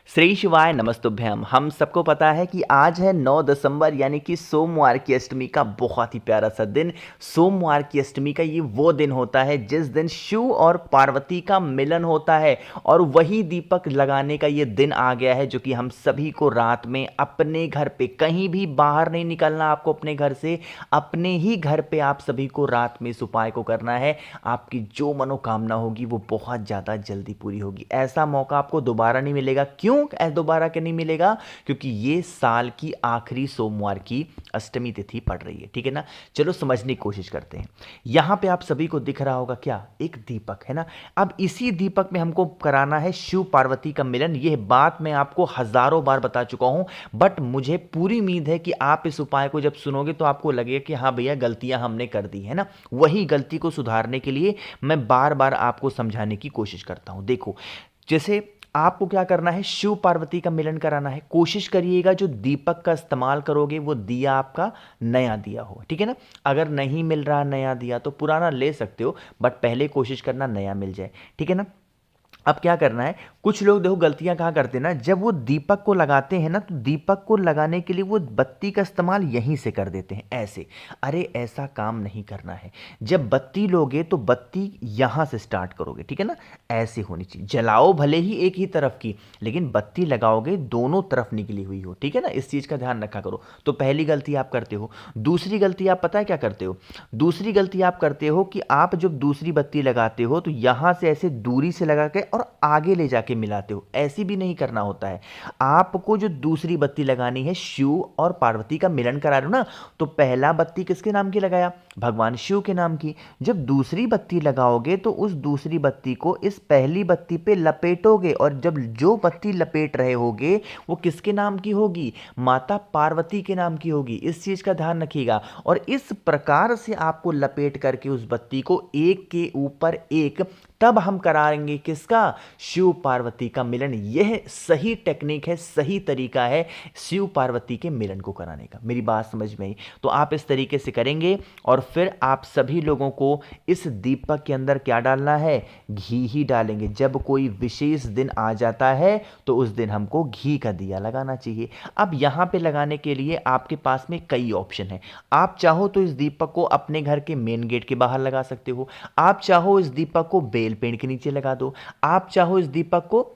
श्री शिवाय नमस्तुभ्यम। हम सबको पता है कि आज है 9 दिसंबर यानी कि सोमवार की अष्टमी का बहुत ही प्यारा सा दिन। सोमवार की अष्टमी का ये वो दिन होता है जिस दिन शिव और पार्वती का मिलन होता है और वही दीपक लगाने का ये दिन आ गया है जो कि हम सभी को रात में अपने घर पे, कहीं भी बाहर नहीं निकलना आपको अपने घर से, अपने ही घर पे आप सभी को रात में इस उपाय को करना है। आपकी जो मनोकामना होगी वो बहुत ज़्यादा जल्दी पूरी होगी। ऐसा मौका आपको दोबारा नहीं मिलेगा। क्यों दोबारा के नहीं मिलेगा? क्योंकि ये साल की आखिरी सोमवार की अष्टमी तिथि पड़ रही है। ठीक है ना? चलो समझने की कोशिश करते हैं। यहां पे आप सभी को दिख रहा होगा क्या? एक दीपक है ना। अब इसी दीपक में हमको कराना है शिव पार्वती का मिलन। यह बात मैं आपको हजारों बार बता चुका हूं, बट मुझे पूरी उम्मीद है कि आप इस उपाय को जब सुनोगे तो आपको लगेगा कि हाँ भैया, गलतियां हमने कर दी है ना। वही गलती को सुधारने के लिए मैं बार बार आपको समझाने की कोशिश करता हूं। देखो, जैसे आपको क्या करना है, शिव पार्वती का मिलन कराना है। कोशिश करिएगा जो दीपक का इस्तेमाल करोगे वो दिया आपका नया दिया हो। ठीक है ना? अगर नहीं मिल रहा नया दिया तो पुराना ले सकते हो, बट पहले कोशिश करना नया मिल जाए। ठीक है ना? अब क्या करना है, कुछ लोग देखो गलतियां कहाँ करते हैं ना, जब वो दीपक को लगाते हैं ना तो दीपक को लगाने के लिए वो बत्ती का इस्तेमाल यहीं से कर देते हैं, ऐसे। अरे ऐसा काम नहीं करना है। जब बत्ती लोगे तो बत्ती यहां से स्टार्ट करोगे। ठीक है ना? ऐसे होनी चाहिए। जलाओ भले ही एक ही तरफ की, लेकिन बत्ती लगाओगे दोनों तरफ निकली हुई हो। ठीक है ना? इस चीज का ध्यान रखा करो। तो पहली गलती आप करते हो। दूसरी गलती आप पता है क्या करते हो? दूसरी गलती आप करते हो कि आप जब दूसरी बत्ती लगाते हो तो यहां से ऐसे दूरी से लगा के और आगे ले जाके मिलाते हो। ऐसी भी नहीं करना होता है। आपको जो दूसरी बत्ती लगानी है, शिव और पार्वती का मिलन करा रहे हो ना, तो पहला बत्ती किसके नाम की लगाया? भगवान शिव के नाम की। जब दूसरी बत्ती लगाओगे तो उस दूसरी बत्ती को इस पहली बत्ती पे लपेटोगे, और जब जो बत्ती लपेट रहे होगे वो किसके नाम की होगी? माता पार्वती के नाम की होगी। इस चीज का ध्यान रखिएगा। और इस प्रकार से आपको लपेट करके उस बत्ती को एक के ऊपर एक, तब हम कराएंगे किसका? शिव पार्वती का मिलन। यह सही टेक्निक है, सही तरीका है शिव पार्वती के मिलन को कराने का। मेरी बात समझ में आई? तो आप इस तरीके से करेंगे और फिर आप सभी लोगों को इस दीपक के अंदर क्या डालना है? घी ही डालेंगे। जब कोई विशेष दिन आ जाता है तो उस दिन हमको घी का दिया लगाना चाहिए। अब यहां पे लगाने के लिए आपके पास में कई ऑप्शन है। आप चाहो तो इस दीपक को अपने घर के मेन गेट के बाहर लगा सकते हो। आप चाहो इस दीपक को बेल पेड़ के नीचे लगा दो। आप चाहो इस दीपक को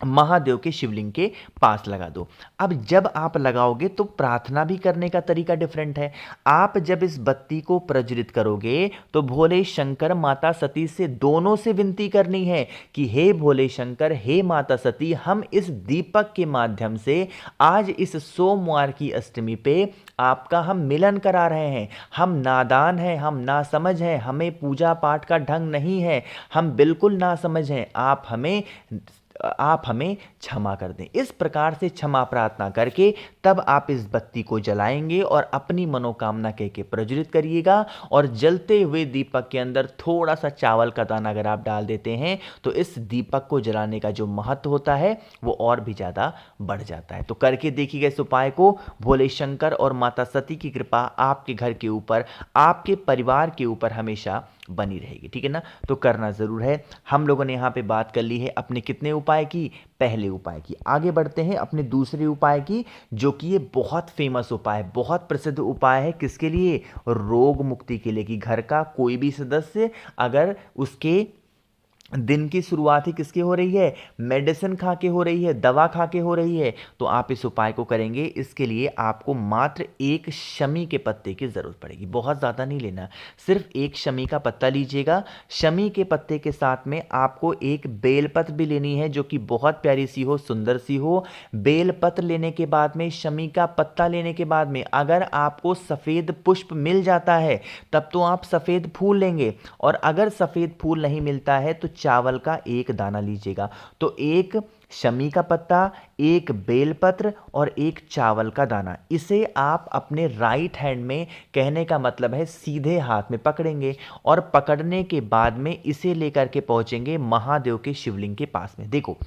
महादेव के शिवलिंग के पास लगा दो। अब जब आप लगाओगे तो प्रार्थना भी करने का तरीका डिफरेंट है। आप जब इस बत्ती को प्रज्वलित करोगे तो भोले शंकर माता सती से, दोनों से विनती करनी है कि हे भोले शंकर, हे माता सती, हम इस दीपक के माध्यम से आज इस सोमवार की अष्टमी पे आपका हम मिलन करा रहे हैं। हम नादान हैं, हम नासमझ हैं, हमें पूजा पाठ का ढंग नहीं है, हम बिल्कुल नासमझ हैं। आप हमें क्षमा कर दें। इस प्रकार से क्षमा प्रार्थना करके तब आप इस बत्ती को जलाएंगे और अपनी मनोकामना कह के प्रज्वलित करिएगा। और जलते हुए दीपक के अंदर थोड़ा सा चावल का दाना अगर आप डाल देते हैं तो इस दीपक को जलाने का जो महत्व होता है वो और भी ज्यादा बढ़ जाता है। तो करके देखिएगा इस उपाय को। भोले शंकर और माता सती की कृपा आपके घर के ऊपर, आपके परिवार के ऊपर हमेशा बनी रहेगी। ठीक है ना? तो करना जरूर है। हम लोगों ने यहां पे बात कर ली है अपने कितने उपाय की? पहले उपाय की। आगे बढ़ते हैं अपने दूसरे उपाय की, जो कि ये बहुत फेमस उपाय है, बहुत प्रसिद्ध उपाय है। किसके लिए? रोग मुक्ति के लिए। कि घर का कोई भी सदस्य अगर उसके दिन की शुरुआत ही किसकी हो रही है? मेडिसिन खा के हो रही है, दवा खा के हो रही है, तो आप इस उपाय को करेंगे। इसके लिए आपको मात्र एक शमी के पत्ते की जरूरत पड़ेगी। बहुत ज्यादा नहीं लेना, सिर्फ एक शमी का पत्ता लीजिएगा। शमी के पत्ते के साथ में आपको एक बेलपत्र भी लेनी है, जो कि बहुत प्यारी सी हो, सुंदर सी हो। बेलपत्र लेने के बाद में, शमी का पत्ता लेने के बाद में, अगर आपको सफेद पुष्प मिल जाता है तब तो आप सफेद फूल लेंगे, और अगर सफेद फूल नहीं मिलता है तो चावल का एक दाना लीजिएगा। तो एक शमी का पत्ता, एक बेलपत्र और एक चावल का दाना, इसे आप अपने राइट हैंड में, कहने का मतलब है सीधे हाथ में पकड़ेंगे, और पकड़ने के बाद में इसे लेकर के पहुंचेंगे महादेव के शिवलिंग के पास में। देखो,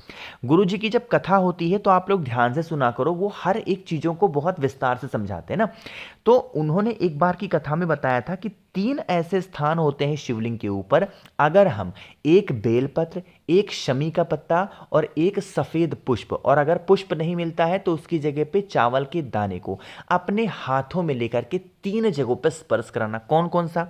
गुरु जी की जब कथा होती है तो आप लोग ध्यान से सुना करो, वो हर एक चीजों को बहुत विस्तार से समझाते हैं ना। तो उन्होंने एक बार की कथा में बताया था कि 3 ऐसे स्थान होते हैं शिवलिंग के ऊपर, अगर हम एक बेलपत्र, एक शमी का पत्ता और एक सफेद पुष्प, और अगर पुष्प नहीं मिलता है तो उसकी जगह पे चावल के दाने को अपने हाथों में लेकर के 3 जगहों पर स्पर्श कराना। कौन कौन सा?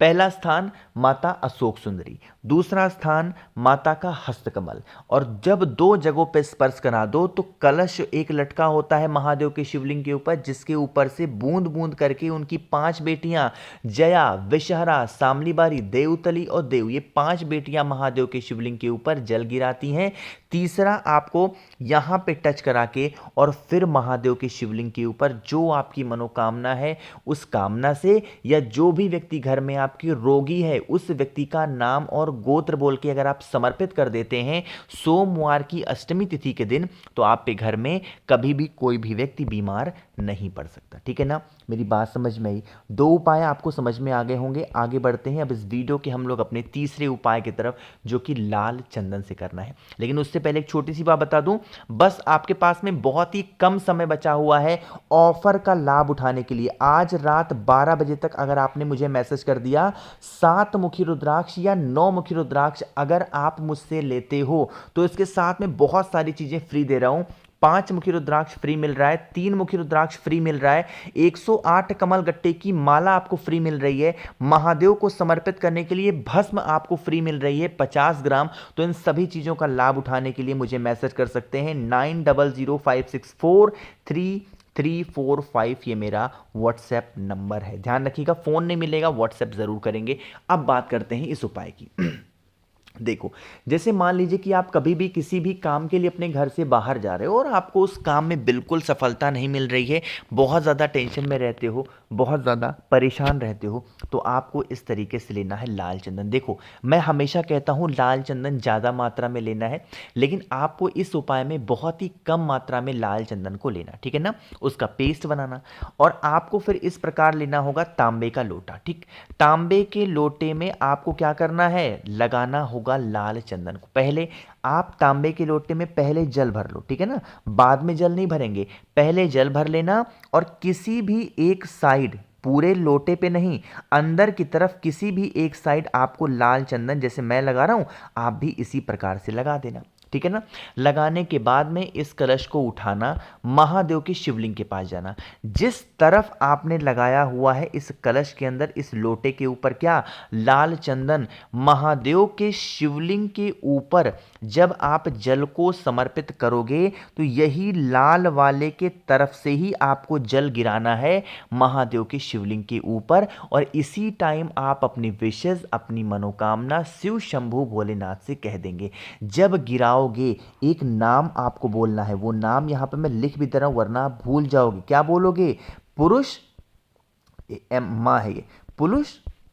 पहला स्थान माता अशोक सुंदरी, दूसरा स्थान माता का हस्तकमल, और जब 2 जगहों पर स्पर्श करा दो तो कलश एक लटका होता है महादेव के शिवलिंग के ऊपर, जिसके ऊपर से बूंद बूंद करके उनकी 5 बेटियां जया, विषहरा, सामलीबारी, देवतली और देव, ये 5 बेटियां महादेव के शिवलिंग के ऊपर जल गिराती हैं। तीसरा आपको यहां पे टच करा के और फिर महादेव के शिवलिंग के ऊपर जो आपकी मनोकामना है उस कामना से, या जो भी व्यक्ति घर में आपकी रोगी है उस व्यक्ति का नाम और गोत्र बोल के अगर आप समर्पित कर देते हैं सोमवार की अष्टमी तिथि के दिन, तो आप पे घर में कभी भी कोई भी व्यक्ति बीमार नहीं पड़ सकता। ठीक है ना, मेरी बात समझ में आई? 2 उपाय आपको समझ में आ गए होंगे। आगे बढ़ते हैं अब इस वीडियो के हम लोग अपने तीसरे उपाय की तरफ, जो कि लाल चंदन से करना है। लेकिन उससे पहले एक छोटी सी बात बता दूं, बस आपके पास में बहुत ही कम समय बचा हुआ है ऑफर का लाभ उठाने के लिए। आज रात 12 बजे तक अगर आपने मुझे मैसेज कर दिया 7 मुखी रुद्राक्ष या 9 मुखी रुद्राक्ष अगर आप मुझसे लेते हो, तो इसके साथ में बहुत सारी चीजें फ्री दे रहा हूं। 5 मुखी रुद्राक्ष फ्री मिल रहा है, 3 मुखी रुद्राक्ष फ्री मिल रहा है, 108 कमल गट्टे की माला आपको फ्री मिल रही है, महादेव को समर्पित करने के लिए भस्म आपको फ्री मिल रही है 50 ग्राम। तो इन सभी चीजों का लाभ उठाने के लिए मुझे मैसेज कर सकते हैं 9005643345, ये मेरा व्हाट्सएप नंबर है। ध्यान रखिएगा, फोन नहीं मिलेगा, व्हाट्सएप जरूर करेंगे। अब बात करते हैं इस उपाय की। देखो, जैसे मान लीजिए कि आप कभी भी किसी भी काम के लिए अपने घर से बाहर जा रहे हो और आपको उस काम में बिल्कुल सफलता नहीं मिल रही है, बहुत ज़्यादा टेंशन में रहते हो, बहुत ज़्यादा परेशान रहते हो, तो आपको इस तरीके से लेना है लाल चंदन। देखो, मैं हमेशा कहता हूँ लाल चंदन ज़्यादा मात्रा में लेना है, लेकिन आपको इस उपाय में बहुत ही कम मात्रा में लाल चंदन को लेना, ठीक है ना। उसका पेस्ट बनाना, और आपको फिर इस प्रकार लेना होगा तांबे का लोटा। ठीक, तांबे के लोटे में आपको क्या करना है, लगाना होगा लाल चंदन को। पहले आप तांबे के लोटे में पहले जल भर लो, ठीक है ना, बाद में जल नहीं भरेंगे, पहले जल भर लेना, और किसी भी एक साइड, पूरे लोटे पे नहीं, अंदर की तरफ किसी भी एक साइड आपको लाल चंदन, जैसे मैं लगा रहा हूं आप भी इसी प्रकार से लगा देना, ठीक है ना। लगाने के बाद में इस कलश को उठाना, महादेव के शिवलिंग के पास जाना, जिस तरफ आपने लगाया हुआ है इस कलश के अंदर, इस लोटे के ऊपर क्या, लाल चंदन, महादेव के शिवलिंग के ऊपर जब आप जल को समर्पित करोगे तो यही लाल वाले के तरफ से ही आपको जल गिराना है महादेव के शिवलिंग के ऊपर, और इसी टाइम आप अपनी विशेष, अपनी मनोकामना शिव शंभू भोलेनाथ से कह देंगे। जब गिराओगे एक नाम आपको बोलना है, वो नाम यहां पे मैं लिख भी दे रहा हूं वरना आप भूल जाओगे। क्या बोलोगे, पुरुष, मां है ये,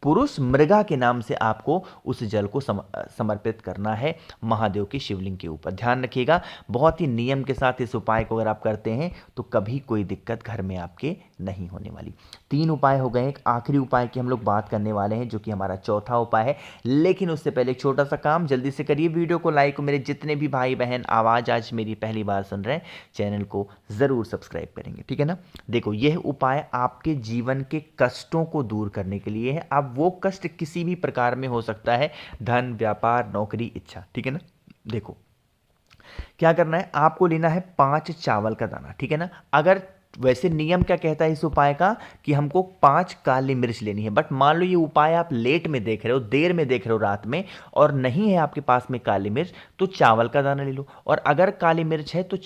पुरुष मृगा के नाम से आपको उस जल को समर्पित करना है महादेव के शिवलिंग के ऊपर। ध्यान रखिएगा, बहुत ही नियम के साथ इस उपाय को अगर आप करते हैं तो कभी कोई दिक्कत घर में आपके नहीं होने वाली। 3 उपाय हो गए, एक आखिरी उपाय की हम लोग बात करने वाले हैं जो कि हमारा चौथा उपाय है। लेकिन उससे पहले एक छोटा सा काम, जल्दी से करिए वीडियो को लाइक, मेरे जितने भी भाई बहन आवाज़ आज मेरी पहली बार सुन रहे हैं चैनल को ज़रूर सब्सक्राइब करेंगे, ठीक है ना। देखो, यह उपाय आपके जीवन के कष्टों को दूर करने के लिए है। अब वो कष्ट किसी भी प्रकार में हो सकता है, धन, व्यापार, नौकरी, इच्छा, ठीक है ना। देखो, क्या करना है, आपको लेना है 5 चावल का दाना, ठीक है ना। अगर वैसे नियम क्या कहता है इस उपाय का कि हमको 5 काली मिर्च लेनी है, बट मान लो ये उपाय आप लेट में देख रहे हो, देर में देख रहे हो, रात में, और नहीं है आपके पास में काली मिर्च, तो चावल का दाना ले लो। और अगर काली मिर्च है तो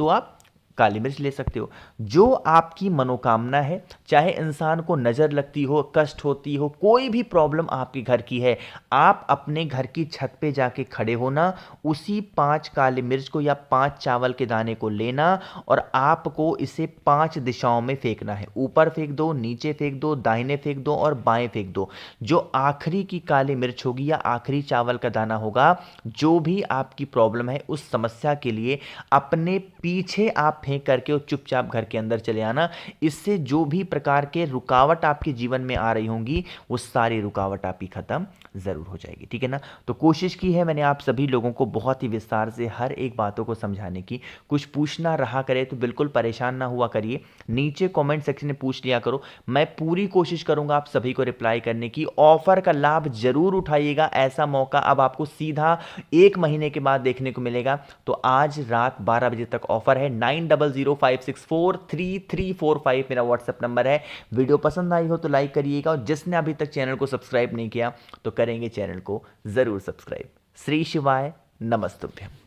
आप काली मिर्च ले सकते हो। जो आपकी मनोकामना है, चाहे इंसान को नज़र लगती हो, कष्ट होती हो, कोई भी प्रॉब्लम आपके घर की है, आप अपने घर की छत पे जाके खड़े होना, उसी 5 काली मिर्च को या 5 चावल के दाने को लेना, और आपको इसे 5 दिशाओं में फेंकना है। ऊपर फेंक दो, नीचे फेंक दो, दाहिने फेंक दो और बाएं फेंक दो। जो आखिरी की काली मिर्च होगी या आखिरी चावल का दाना होगा, जो भी आपकी प्रॉब्लम है उस समस्या के लिए अपने पीछे आप फेंक करके और चुपचाप घर के अंदर चले आना। इससे जो भी प्रकार के रुकावट आपके जीवन में आ रही होंगी वो सारी रुकावट आपकी खत्म ज़रूर हो जाएगी, ठीक है ना। तो कोशिश की है मैंने आप सभी लोगों को बहुत ही विस्तार से हर एक बातों को समझाने की। कुछ पूछना रहा करे तो बिल्कुल परेशान ना हुआ करिए, नीचे कमेंट सेक्शन में पूछ लिया करो। मैं पूरी कोशिश करूंगा आप सभी को रिप्लाई करने की। ऑफर का लाभ जरूर उठाइएगा, ऐसा मौका अब आपको सीधा 1 महीने के बाद देखने को मिलेगा। तो आज रात 12 बजे तक ऑफर है। 9005643345 मेरा व्हाट्सएप नंबर है। वीडियो पसंद आई हो तो लाइक करिएगा, और जिसने अभी तक चैनल को सब्सक्राइब नहीं किया तो करेंगे चैनल को जरूर सब्सक्राइब। श्री शिवाय नमस्तुभ्यम।